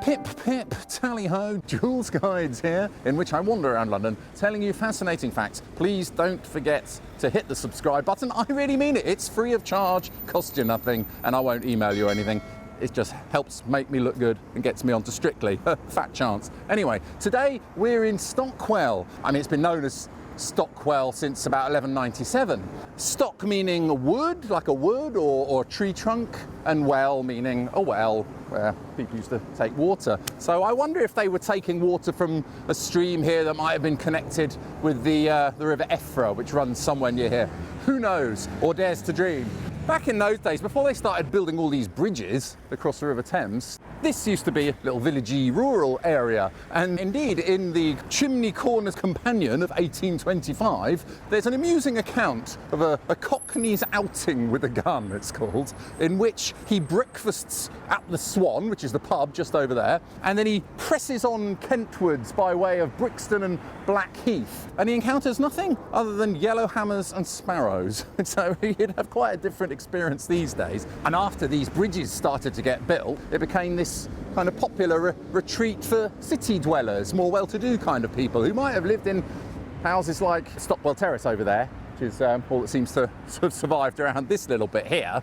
Pip, pip, tally-ho, Joolz Guides here, in which I wander around London telling you fascinating facts. Please don't forget to hit the subscribe button. I really mean it. It's free of charge, costs you nothing, and I won't email you anything. It just helps make me look good and gets me onto Strictly. Fat chance. Anyway, today we're in Stockwell. I mean, it's been known as Stockwell since about 1197. Stock meaning wood, like a wood or tree trunk, and well meaning a well where people used to take water. So I wonder if they were taking water from a stream here that might have been connected with the river Effra, which runs somewhere near here. Who knows, or dares to dream. Back in those days, before they started building all these bridges across the River Thames, this used to be a little villagey rural area. And indeed, in the Chimney Corners Companion of 1825, there's an amusing account of a Cockney's outing with a gun, it's called, in which he breakfasts at the Swan, which is the pub just over there, and then he presses on Kentwards by way of Brixton and Blackheath, and he encounters nothing other than yellowhammers and sparrows. So he'd have quite a different experience these days. And after these bridges started to get built, it became this kind of popular retreat for city dwellers, more well-to-do kind of people who might have lived in houses like Stockwell Terrace over there, which is all that seems to sort of survived around this little bit here.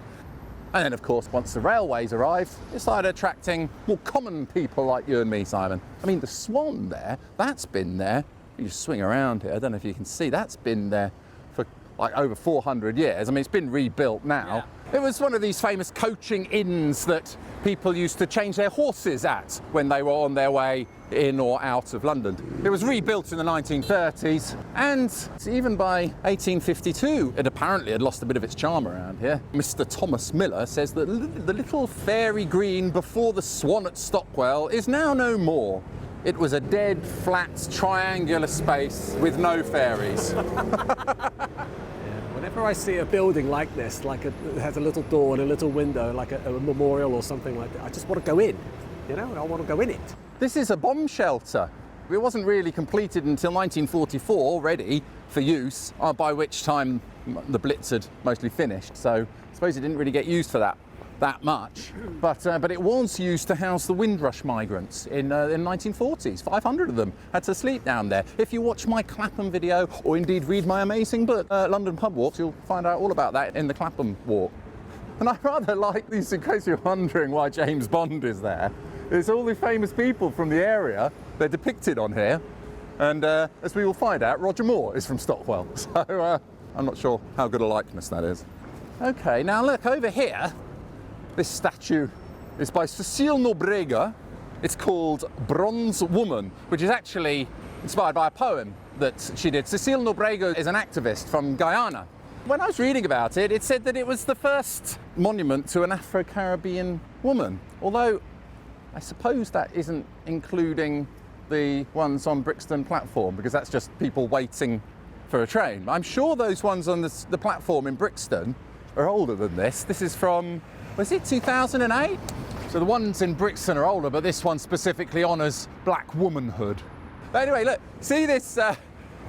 And then, of course, once the railways arrived, it started attracting more common people like you and me, Simon. I mean, the Swan there, that's been there. You just swing around here, I don't know if you can see, that's been there for like over 400 years. I mean, it's been rebuilt now. Yeah. It was one of these famous coaching inns that people used to change their horses at when they were on their way in or out of London. It was rebuilt in the 1930s, and even by 1852, it apparently had lost a bit of its charm around here. Mr. Thomas Miller says that the little fairy green before the Swan at Stockwell is now no more. It was a dead, flat, triangular space with no fairies. Whenever I see a building like this, that has a little door and a little window, like a memorial or something like that, I just want to go in. You know, I want to go in it. This is a bomb shelter. It wasn't really completed until 1944, ready for use, by which time the Blitz had mostly finished. So I suppose it didn't really get used for that much, but it was used to house the Windrush migrants in the 1940s. 500 of them had to sleep down there. If you watch my Clapham video, or indeed read my amazing book, London Pub Walks, you'll find out all about that in the Clapham Walk. And I rather like these, in case you're wondering why James Bond is there. It's all the famous people from the area, they're depicted on here, and as we will find out, Roger Moore is from Stockwell, so I'm not sure how good a likeness that is. Okay, now look over here. This statue is by Cecile Nobrega. It's called Bronze Woman, which is actually inspired by a poem that she did. Cecile Nobrega is an activist from Guyana. When I was reading about it, it said that it was the first monument to an Afro-Caribbean woman, although I suppose that isn't including the ones on Brixton platform, because that's just people waiting for a train. I'm sure those ones on the platform in Brixton are older than this. This is from, was it 2008? So the ones in Brixton are older, but this one specifically honours black womanhood. But anyway, look, see this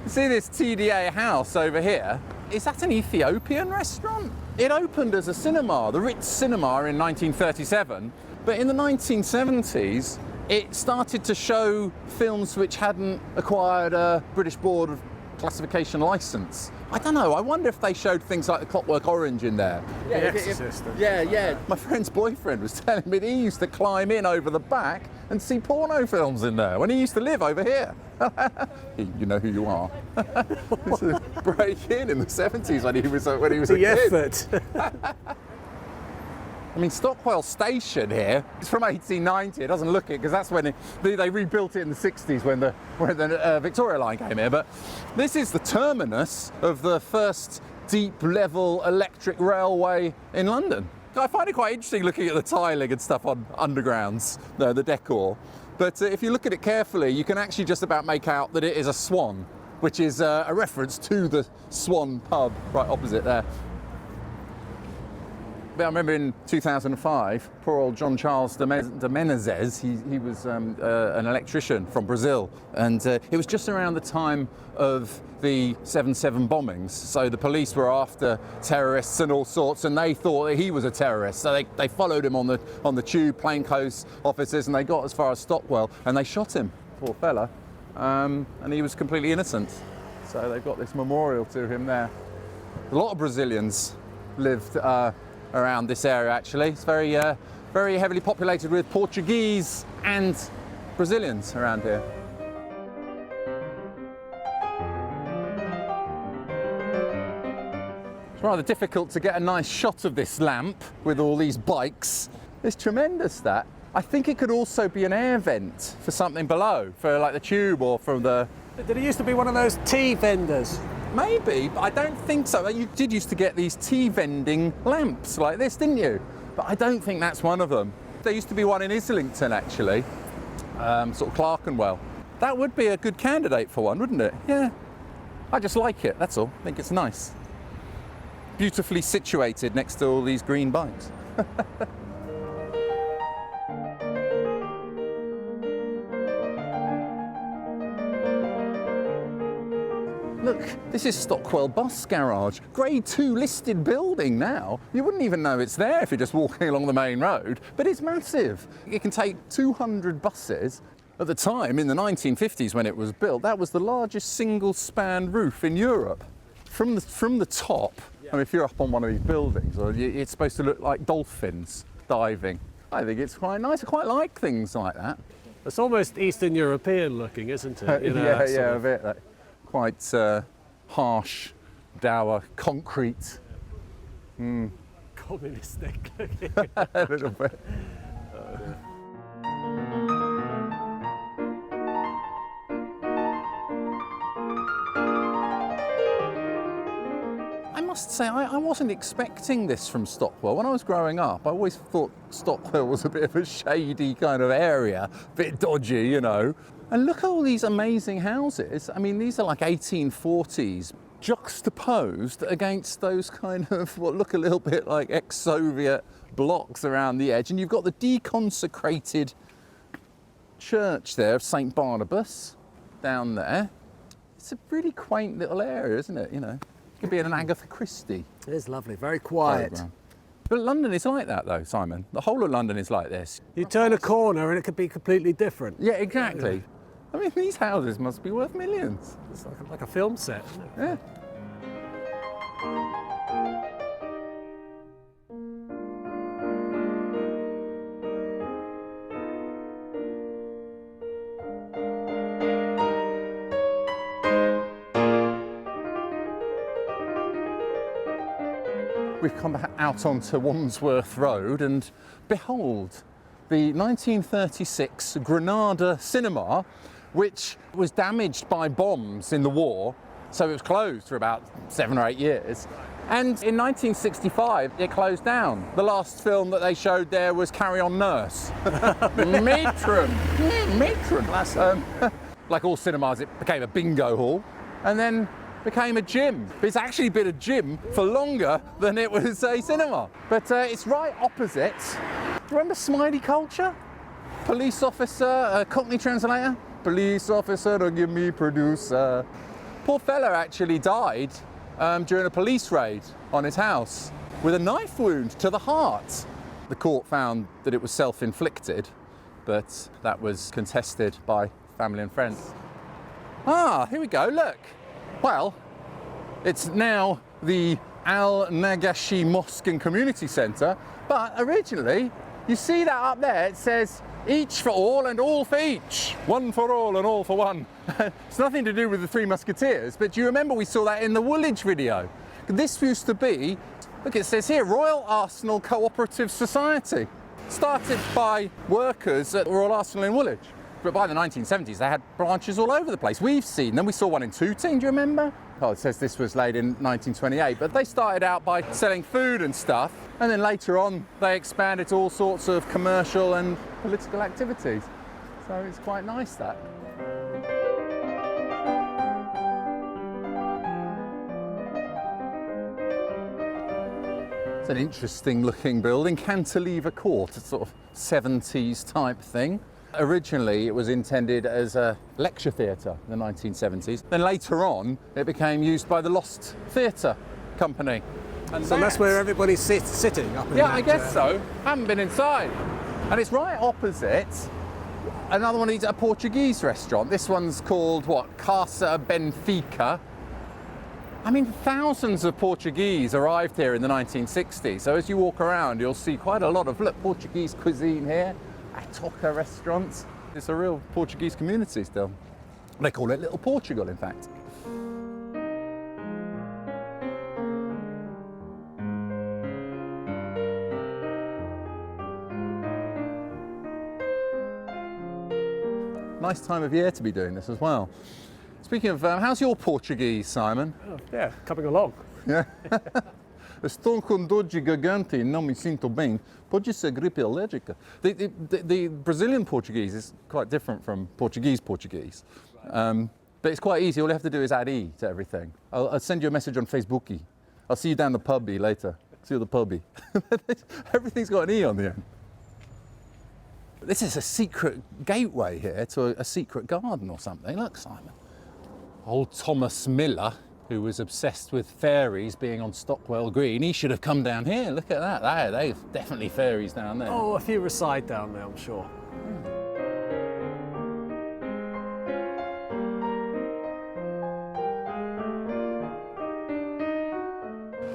TDA house over here? Is that an Ethiopian restaurant? It opened as a cinema, the Ritz Cinema, in 1937, but in the 1970s, it started to show films which hadn't acquired a British Board of Classification licence. I don't know, I wonder if they showed things like The Clockwork Orange in there. Yeah, The Exorcist. Yeah. My friend's boyfriend was telling me that he used to climb in over the back and see porno films in there when he used to live over here. You know who you are. Break in the 70s when he was a kid. Effort. I mean, Stockwell Station here is from 1890. It doesn't look it, because that's when they rebuilt it in the 60s when the Victoria Line came here. But this is the terminus of the first deep-level electric railway in London. I find it quite interesting looking at the tiling and stuff on undergrounds, the decor. But if you look at it carefully, you can actually just about make out that it is a swan, which is a reference to the Swan pub right opposite there. I remember in 2005, poor old John Charles de Menezes, he was an electrician from Brazil, and it was just around the time of the 7/7 bombings, so the police were after terrorists and all sorts, and they thought that he was a terrorist, so they followed him on the tube, plainclothes officers, and they got as far as Stockwell, and they shot him, poor fella, and he was completely innocent. So they've got this memorial to him there. A lot of Brazilians lived around this area, actually. It's very heavily populated with Portuguese and Brazilians around here. It's rather difficult to get a nice shot of this lamp with all these bikes. It's tremendous, that. I think it could also be an air vent for something below, for like the tube or from the... Did it used to be one of those tea vendors? Maybe, but I don't think so. You did used to get these tea vending lamps like this, didn't you? But I don't think that's one of them. There used to be one in Islington, actually, sort of Clerkenwell. That would be a good candidate for one, wouldn't it? Yeah. I just like it, that's all. I think it's nice. Beautifully situated next to all these green bikes. Look, this is Stockwell Bus Garage, Grade 2 listed building now. You wouldn't even know it's there if you're just walking along the main road, but it's massive. It can take 200 buses. At the time, in the 1950s when it was built, that was the largest single-span roof in Europe. From the top, I mean, if you're up on one of these buildings, it's supposed to look like dolphins diving. I think it's quite nice. I quite like things like that. It's almost Eastern European looking, isn't it? You know, yeah, a bit. Like, quite harsh, dour concrete. Communistic looking. A little bit. I must say, I wasn't expecting this from Stockwell. When I was growing up, I always thought Stockwell was a bit of a shady kind of area, a bit dodgy, you know. And look at all these amazing houses. I mean, these are like 1840s, juxtaposed against those kind of what look a little bit like ex-Soviet blocks around the edge. And you've got the deconsecrated church there of St. Barnabas down there. It's a really quaint little area, isn't it? You know, it could be an Agatha Christie. It is lovely, very quiet. Program. But London is like that, though, Simon. The whole of London is like this. You turn a corner and it could be completely different. Yeah, exactly. I mean, these houses must be worth millions. It's like a film set, isn't it? Yeah. We've come out onto Wandsworth Road and behold, the 1936 Granada Cinema, which was damaged by bombs in the war, so it was closed for about 7 or 8 years. And in 1965, it closed down. The last film that they showed there was Carry On Nurse. Matron. Matron. Like all cinemas, it became a bingo hall and then became a gym. It's actually been a gym for longer than it was a cinema. But it's right opposite. Remember Smiley Culture? Police officer, Cockney translator? Police officer, don't give me producer. Poor fella actually died during a police raid on his house with a knife wound to the heart. The court found that it was self-inflicted, but that was contested by family and friends. Ah, here we go, look. Well, it's now the Al Nagashi Mosque and Community Centre, but originally, you see that up there, it says each for all and all for each. One for all and all for one. It's nothing to do with the Three Musketeers, but do you remember we saw that in the Woolwich video? This used to be, look, it says here, Royal Arsenal Cooperative Society. Started by workers at Royal Arsenal in Woolwich. But by the 1970s, they had branches all over the place. We've seen them. We saw one in Tooting, do you remember? Oh, it says this was laid in 1928, but they started out by selling food and stuff, and then later on, they expanded to all sorts of commercial and political activities. So it's quite nice, that. It's an interesting looking building, Cantilever Court, a sort of 70s type thing. Originally it was intended as a lecture theatre in the 1970s. Then later on it became used by the Lost Theatre Company. And So that's where everybody's sitting up in Yeah, that, I guess so. Haven't been inside. And it's right opposite another one of these, a Portuguese restaurant. This one's called, what, Casa Benfica. I mean, thousands of Portuguese arrived here in the 1960s. So as you walk around, you'll see quite a lot of, look, Portuguese cuisine here, Atoca restaurants. It's a real Portuguese community still. They call it Little Portugal, in fact. Nice time of year to be doing this as well. Speaking of, how's your Portuguese, Simon? Oh, yeah, coming along. Yeah. Estou com dor de garganta e não me sinto bem. Pode ser gripe alérgica. The Brazilian Portuguese is quite different from Portuguese. But it's quite easy. All you have to do is add E to everything. I'll send you a message on Facebook. I'll see you down the pubby later. See you at the pubby. Everything's got an E on the end. This is a secret gateway here to a secret garden or something. Look, Simon. Old Thomas Miller, who was obsessed with fairies being on Stockwell Green, he should have come down here. Look at that. They've definitely fairies down there. Oh, a few reside down there, I'm sure.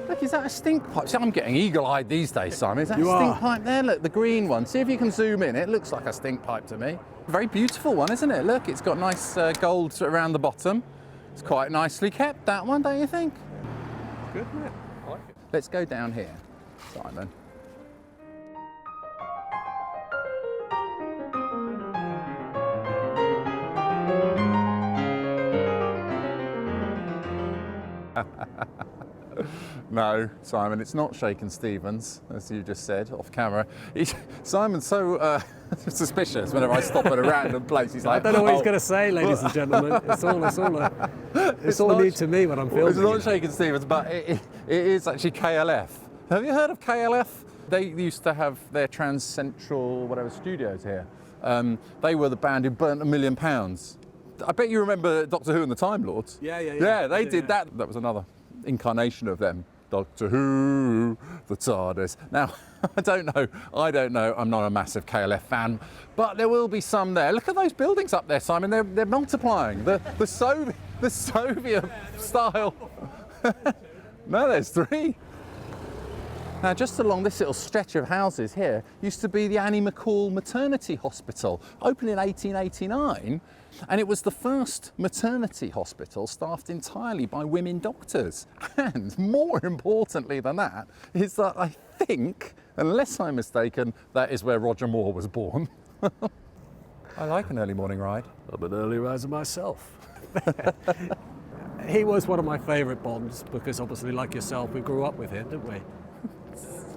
Look, is that a stink pipe? See, I'm getting eagle-eyed these days, Simon. Is that You a stink are. pipe there? Look, the green one. See if you can zoom in. It looks like a stink pipe to me. Very beautiful one, isn't it? Look, it's got nice gold around the bottom. It's quite nicely kept, that one, don't you think? Good, isn't it? I like it. Let's go down here, Simon. No, Simon, it's not Shakin' Stevens, as you just said, off camera. Simon's so suspicious whenever I stop at a random place. He's like, I don't know what he's "Oh, going to say, ladies and gentlemen. It's all not new to me when I'm filming. It's not Shakin' Stevens, but it is actually KLF. Have you heard of KLF? They used to have their Trans Central, whatever, studios here. They were the band who burnt £1 million. I bet you remember Doctor Who and the Time Lords. Yeah. Yeah, they did that. That was another incarnation of them. Doctor Who, the TARDIS. Now, I don't know. I'm not a massive KLF fan, but there will be some there. Look at those buildings up there, Simon. They're multiplying. The Soviet style. No, there's 3. Now, just along this little stretch of houses here used to be the Annie McCall Maternity Hospital, opened in 1889, and it was the first maternity hospital staffed entirely by women doctors. And more importantly than that is that I think, unless I'm mistaken, that is where Roger Moore was born. I like an early morning ride. I'm an early riser myself. He was one of my favourite Bonds because obviously, like yourself, we grew up with him, didn't we?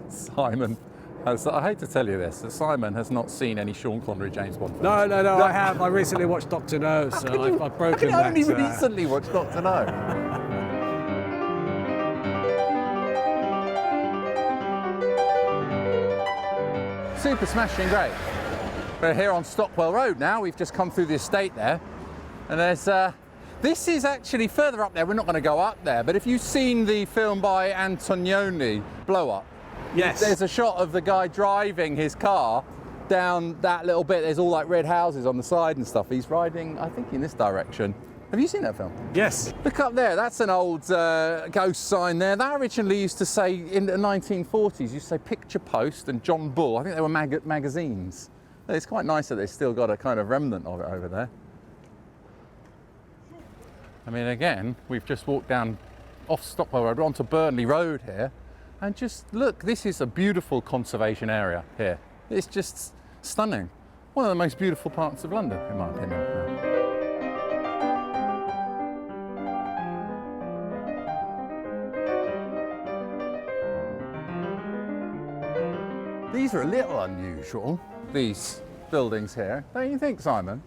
Simon has, I hate to tell you this, that Simon has not seen any Sean Connery James Bond films. No, I have. I recently watched Dr. No, so I've broken that. I only recently watched Dr. No. Super smashing great. We're here on Stockwell Road now. We've just come through the estate there. And there's, this is actually further up there. We're not going to go up there, but if you've seen the film by Antonioni, Blow Up, Yes. there's a shot of the guy driving his car down that little bit. There's all like red houses on the side and stuff. He's riding, I think, in this direction. Have you seen that film? Yes. Look up there, that's an old ghost sign there. That originally used to say, in the 1940s, used to say Picture Post and John Bull. I think they were magazines. It's quite nice that they've still got a kind of remnant of it over there. I mean, again, we've just walked down off Stockwell Road onto Burnley Road here. And just look, this is a beautiful conservation area here. It's just stunning. One of the most beautiful parts of London, in my opinion. These are a little unusual, these buildings here. Don't you think, Simon?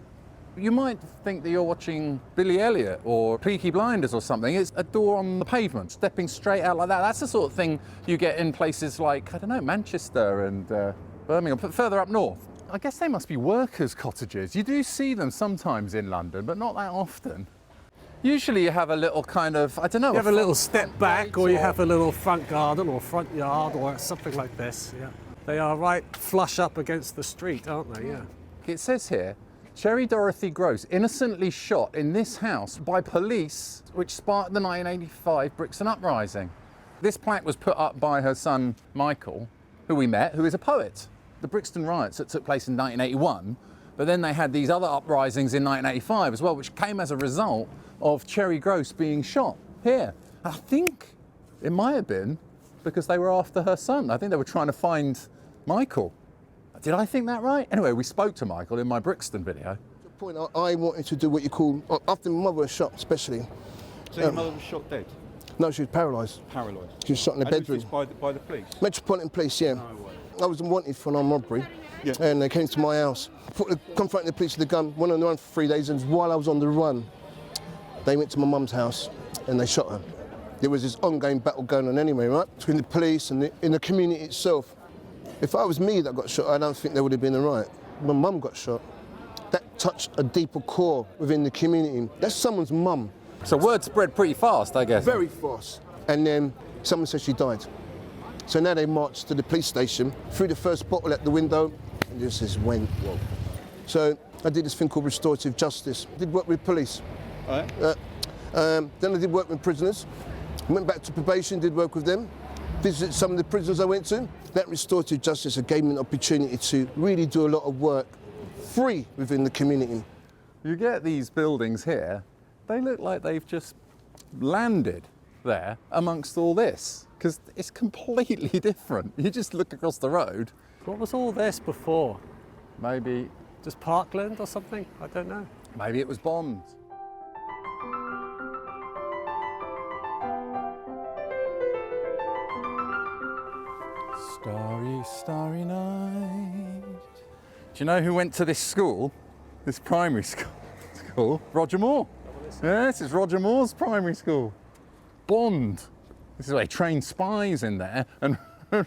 You might think that you're watching Billy Elliot or Peaky Blinders or something. It's a door on the pavement, stepping straight out like that. That's the sort of thing you get in places like, I don't know, Manchester and Birmingham, but further up north. I guess they must be workers' cottages. You do see them sometimes in London, but not that often. Usually you have a little kind of, I don't know. You have a little step back, or you have a little front garden or front yard or something like this. Yeah. They are right flush up against the street, aren't they? Yeah. It says here, Cherry Dorothy Gross, innocently shot in this house by police, which sparked the 1985 Brixton uprising. This plaque was put up by her son, Michael, who we met, who is a poet. The Brixton riots that took place in 1981, but then they had these other uprisings in 1985 as well, which came as a result of Cherry Gross being shot here. I think it might have been because they were after her son. I think they were trying to find Michael. Did I think that right? Anyway, we spoke to Michael in my Brixton video. The point I wanted to do what you call, after my mother was shot especially. So your mother was shot dead? No, she was paralysed. Paralysed? She was shot in the bedroom. And was this by the police? Metropolitan Police, yeah. No way. I was wanted for an armed robbery, Yeah. and they came to my house. Confronted the police with a gun, went on the run for 3 days, and while I was on the run, they went to my mum's house and they shot her. There was this ongoing battle going on anyway, right? Between the police and in the community itself. If I was me that got shot, I don't think there would have been a riot. My mum got shot. That touched a deeper core within the community. That's someone's mum. So word spread pretty fast, I guess. Very fast. And then someone said she died. So now they marched to the police station, threw the first bottle at the window, and just went, whoa. So I did this thing called restorative justice. I did work with police. Oh, yeah? Then I did work with prisoners. Went back to probation, did work with them. Visited some of the prisons I went to. That restorative justice gave me an opportunity to really do a lot of work free within the community. You get these buildings here, they look like they've just landed there amongst all this, because it's completely different. You just look across the road. What was all this before? Maybe Just Parkland or something? I don't know. it was bombed. Starry, starry night. Do you know who went to this school? This primary school? Roger Moore. Yes, it's Roger Moore's primary school. Bond. This is where they train spies in there. And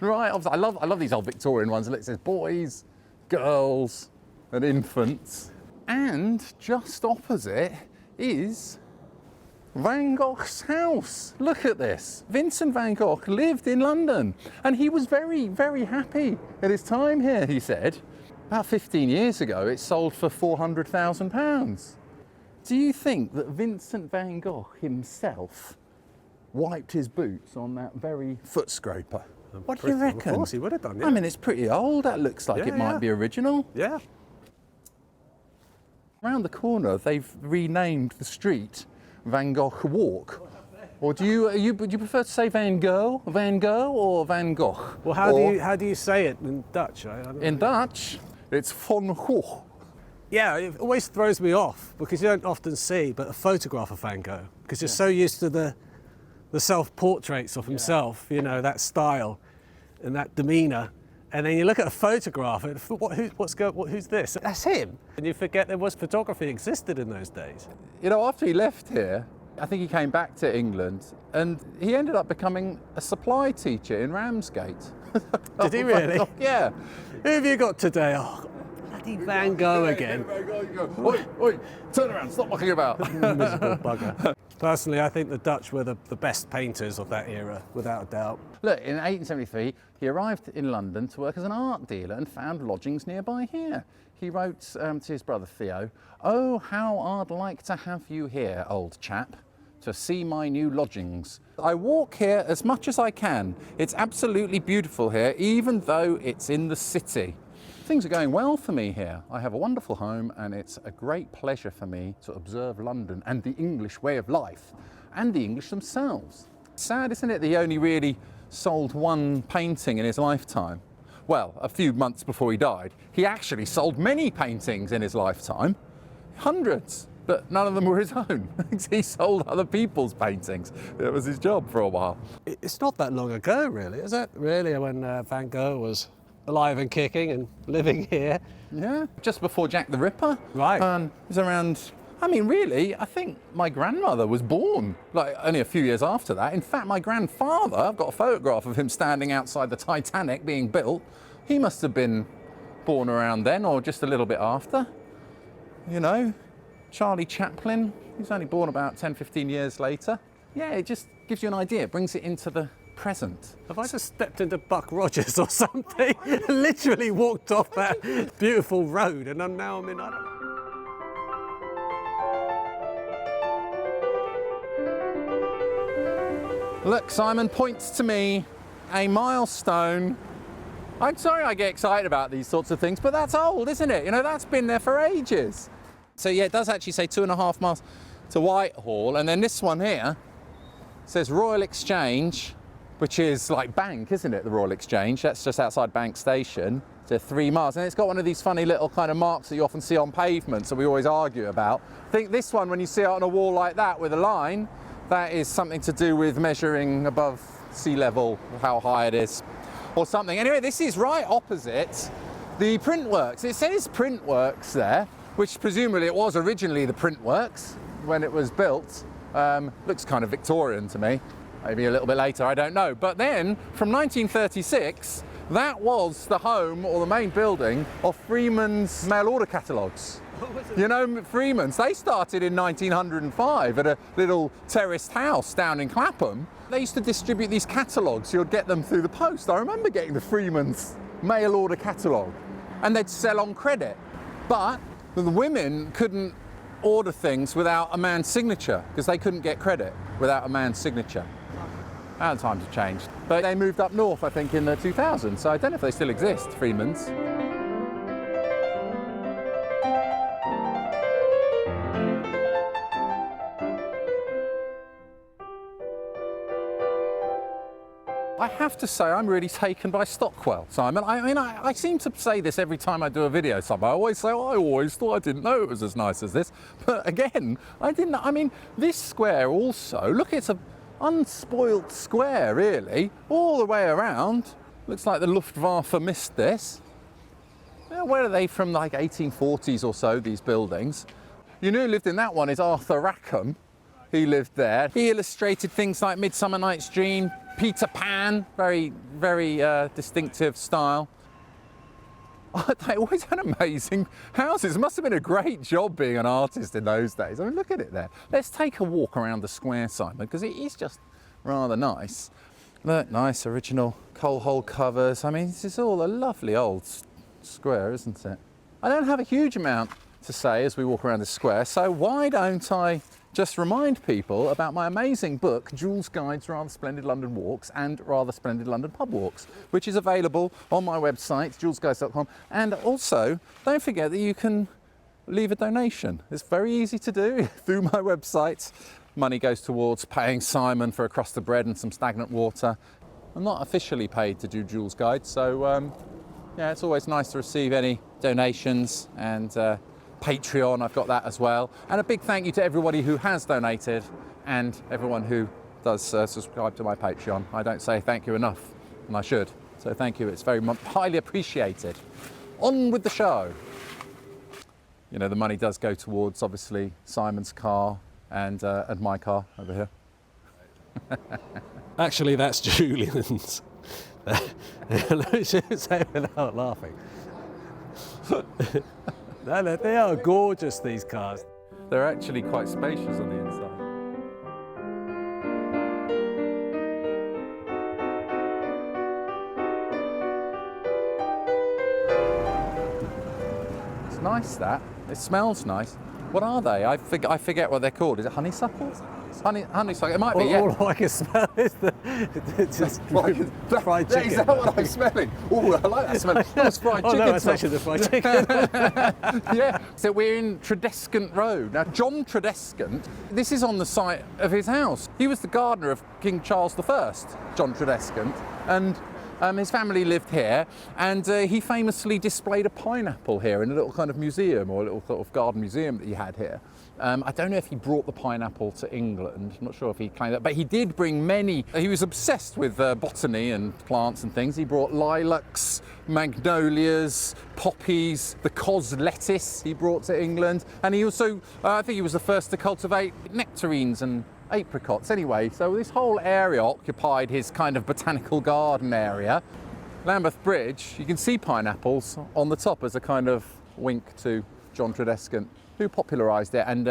right, I love these old Victorian ones. It says boys, girls, and infants. And just opposite is Van Gogh's house. Look at this. Vincent van Gogh lived in London, and he was very, very happy at his time here, he said. About 15 years ago, it sold for £400,000. Do you think that Vincent van Gogh himself wiped his boots on that very foot scraper? What do you reckon? Of course he would have done, yeah. I mean, it's pretty old. That looks like Yeah, it might yeah. be original. Yeah. Around the corner, they've renamed the street Van Gogh Walk. Or would you prefer to say Van Gogh or Van Gogh? Well, how do you say it in Dutch? I don't In know. Dutch, it's Van Gogh. Yeah, it always throws me off because you don't often see but a photograph of Van Gogh because you're so used to the self-portraits of himself, you know, that style and that demeanour. And then you look at a photograph and who's this? That's him. And you forget there was photography existed in those days. You know, after he left here, I think he came back to England and he ended up becoming a supply teacher in Ramsgate. Did he really? Yeah. Who have you got today? Oh, bloody Van Gogh again. Oi, oi, turn around, stop mucking about. Miserable bugger. Personally, I think the Dutch were the best painters of that era, without a doubt. Look, in 1873, he arrived in London to work as an art dealer and found lodgings nearby here. He wrote to his brother Theo, "Oh, how I'd like to have you here, old chap, to see my new lodgings. I walk here as much as I can. It's absolutely beautiful here, even though it's in the city. Things are going well for me here. I have a wonderful home and it's a great pleasure for me to observe London and the English way of life and the English themselves." Sad, isn't it, that he only really sold one painting in his lifetime? Well, a few months before he died, he actually sold many paintings in his lifetime, hundreds, but none of them were his own. He sold other people's paintings. It was his job for a while. It's not that long ago, really, is it? Really, when Van Gogh was alive and kicking and living here. Yeah, just before Jack the Ripper. Right. It was around, I mean, really, I think my grandmother was born, like, only a few years after that. In fact, my grandfather, I've got a photograph of him standing outside the Titanic being built. He must have been born around then, or just a little bit after. You know, Charlie Chaplin, he was only born about 10, 15 years later. Yeah, it just gives you an idea, it brings it into the present. Have I just stepped into Buck Rogers or something? Literally walked off that beautiful road, and now I'm in, I don't know. Look, Simon points to me a milestone. I'm sorry I get excited about these sorts of things, but that's old, isn't it? You know, that's been there for ages. So yeah, it does actually say 2.5 miles to Whitehall, and then this one here says Royal Exchange, which is like Bank, isn't it, the Royal Exchange? That's just outside Bank Station. So 3 miles, and it's got one of these funny little kind of marks that you often see on pavements that we always argue about. I think this one, when you see it on a wall like that with a line, that is something to do with measuring above sea level, how high it is, or something. Anyway, this is right opposite the Printworks. It says Printworks there, which presumably it was originally the Printworks when it was built. Looks kind of Victorian to me. Maybe a little bit later, I don't know. But then, from 1936, that was the home or the main building of Freeman's mail order catalogues. You know, Freeman's, they started in 1905 at a little terraced house down in Clapham. They used to distribute these catalogues. You'd get them through the post. I remember getting the Freeman's mail order catalogue, and they'd sell on credit. But the women couldn't order things without a man's signature, because they couldn't get credit without a man's signature. Now the times have changed. But they moved up north, I think, in the 2000s, so I don't know if they still exist, Freeman's. I have to say I'm really taken by Stockwell, Simon. I mean, I seem to say this every time I do a video, Simon. I always say, oh, I always thought I didn't know it was as nice as this. But again, I didn't. I mean, this square also, look, it's an unspoilt square, really, all the way around. Looks like the Luftwaffe missed this. Now, where are they from, like 1840s or so, these buildings? You know who lived in that one is Arthur Rackham. He lived there. He illustrated things like Midsummer Night's Dream, Peter Pan, very, very distinctive style. Oh, they always had amazing houses. It must have been a great job being an artist in those days. I mean, look at it there. Let's take a walk around the square, Simon, because it is just rather nice. Look, nice original coal hole covers. I mean, this is all a lovely old square, isn't it? I don't have a huge amount to say as we walk around the square, so why don't I just remind people about my amazing book, Joolz Guides Rather Splendid London Walks and Rather Splendid London Pub Walks, which is available on my website, joolzguides.com. And also, don't forget that you can leave a donation. It's very easy to do through my website. Money goes towards paying Simon for a crust of bread and some stagnant water. I'm not officially paid to do Joolz Guides, so yeah, it's always nice to receive any donations, and Patreon, I've got that as well. And a big thank you to everybody who has donated and everyone who does subscribe to my Patreon. I don't say thank you enough, and I should. So thank you, it's very highly appreciated. On with the show. You know, the money does go towards, obviously, Simon's car and my car over here. Actually, that's Julian's. Say it without laughing. No, they are gorgeous, these cars. They're actually quite spacious on the inside. It's nice, that. It smells nice. What are they? I forget what they're called. Is it honeysuckles? Honeysuckle. It might be, yeah. All I can smell is just fried chicken. Is that what I'm smelling? Oh, I like that smell. It's fried chicken. Oh, no, it's actually the fried chicken. Yeah. So we're in Tredescant Road. Now, John Tredescant, this is on the site of his house. He was the gardener of King Charles I, John Tredescant, and His family lived here, and he famously displayed a pineapple here in a little kind of museum, or a little sort of garden museum that he had here. I don't know if he brought the pineapple to England. I'm not sure if he claimed that, but he did bring many. He was obsessed with botany and plants and things. He brought lilacs, magnolias, poppies, the cos lettuce he brought to England, and he also, I think he was the first to cultivate nectarines and apricots anyway. So this whole area occupied his kind of botanical garden area. Lambeth Bridge, you can see pineapples on the top as a kind of wink to John Tredescant, who popularised it. And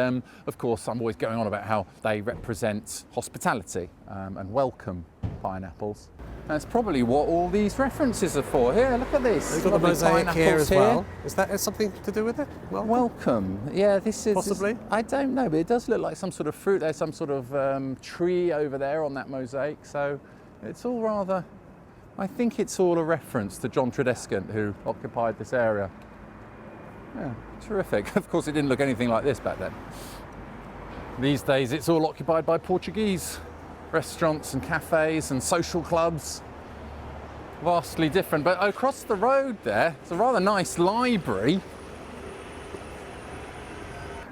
of course, I'm always going on about how they represent hospitality and welcome pineapples. That's probably what all these references are for. Here, look at this. We've got the Lovely mosaic here as pineapples well. Is that something to do with it? Welcome. Yeah, this is... Possibly? I don't know, but it does look like some sort of fruit. There's some sort of tree over there on that mosaic. So it's all rather... I think it's all a reference to John Tredescant, who occupied this area. Yeah, terrific. Of course, it didn't look anything like this back then. These days, it's all occupied by Portuguese restaurants and cafes and social clubs. Vastly different. But across the road there, it's a rather nice library.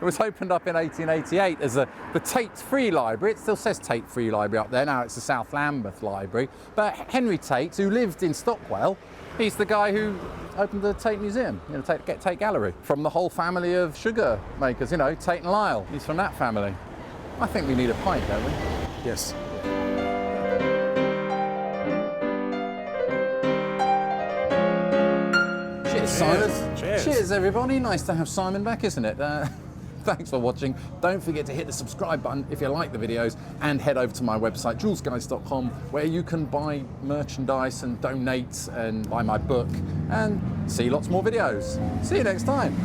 It was opened up in 1888 as the Tate Free Library. It still says Tate Free Library up there. Now it's the South Lambeth Library. But Henry Tate, who lived in Stockwell, he's the guy who opened the Tate Museum, you know, Tate Gallery. From the whole family of sugar makers, you know, Tate and Lyle. He's from that family. I think we need a pint, don't we? Yes. Cheers, Simon. Cheers. Cheers, everybody. Nice to have Simon back, isn't it? Thanks for watching. Don't forget to hit the subscribe button if you like the videos, and head over to my website, joolzguides.com, where you can buy merchandise and donate and buy my book and see lots more videos. See you next time.